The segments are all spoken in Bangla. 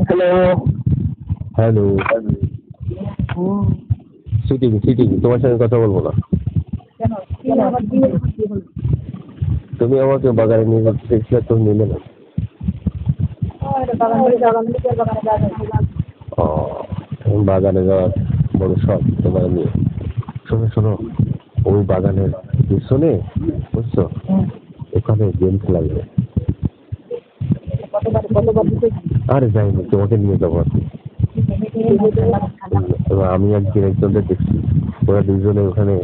Hello hello. সিটিং সিটিং, তোমার সঙ্গে কথা বলবো না। তুমি আমাকে বাগানে নিয়ে যেতে চেয়েছিলে, তুমি নিলে না। ও, বাগানে যাওয়ার বড় শখ তোমার নিয়ে। শোনো শোনো, ওই বাগানের পিছনে বুঝছো, ওখানে গেম খেলা যাবে। আরে যাইনি, তোমাকে নিয়ে যাবো আর কি। আমি একদিন একজনদের দেখছি, ওরা দুজনে ওখানে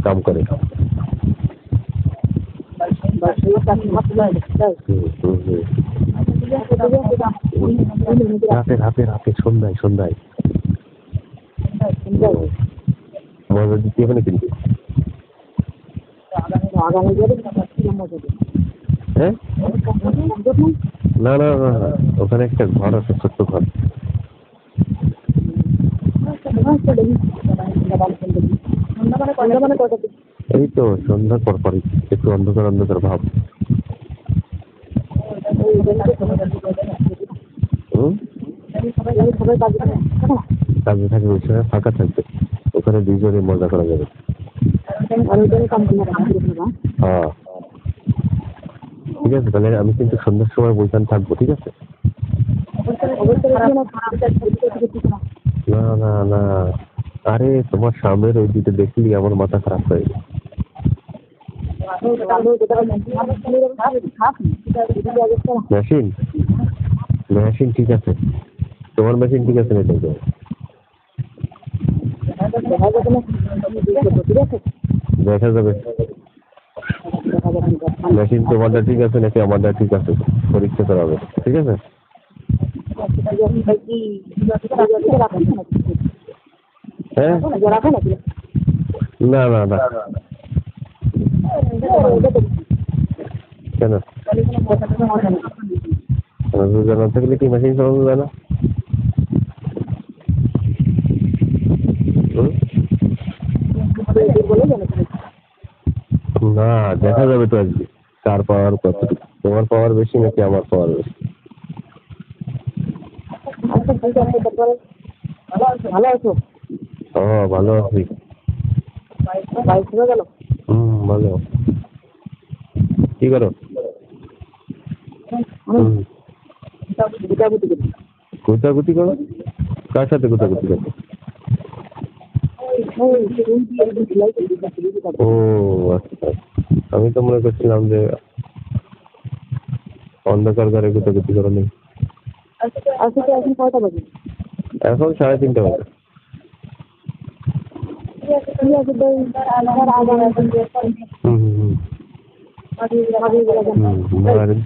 কাম করে। রাতে রাতে রাতে সন্ধ্যায় সন্ধ্যায় মজা দিতে হবে না কিন্তু। হ্যাঁ, না না না না, ওখানে একটা ঘর আছে, ছোট্ট ঘর। এই তো সন্ধ্যার পর পরই, একটু অন্ধকার অন্ধকার ভাব। কাজে থাকবে, ওই সময় ফাঁকা থাকবে, ওখানে দুজনে মজা করা যাবে। হ্যাঁ ঠিক আছে, তাহলে আমি কিন্তু সন্ধ্যার সময় বইখানে থাকবো, ঠিক আছে? না না না, আরে তোমার সামনের ওই দিকে দেখলি আমার মাথা খারাপ হয়ে গেছে। মেশিন মেশিন ঠিক আছে, তোমার মেশিন ঠিক আছে না? দেখা যাবে মেশিন তোমারটা ঠিক আছে নাকি আমারটা ঠিক আছে, পরীক্ষা করা হবে, ঠিক আছে? হ্যাঁ, না না না, কেন জানা থাকলে কি মেশিন চালানো যায় না? না, দেখা যাবে তো আজকে কার পাওয়ার কতটুকু, তোমার পাওয়ার বেশি নাকি আমার পাওয়ার বেশি। ভালো আছো? হ্যাঁ ভালো আছি। ভালো। কি করো? গুতাগুতি করো? কার সাথে গুতাগুতি করো? ও আচ্ছা, আমি তো মনে করছিলাম যে অন্ধকার ঘরে গুতাগুতি করো নেই। এখন 3:30 বাজে।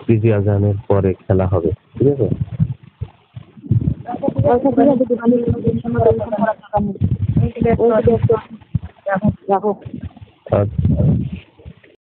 পিজি আজানের পরে খেলা হবে, ঠিক আছে? রাখো। আচ্ছা।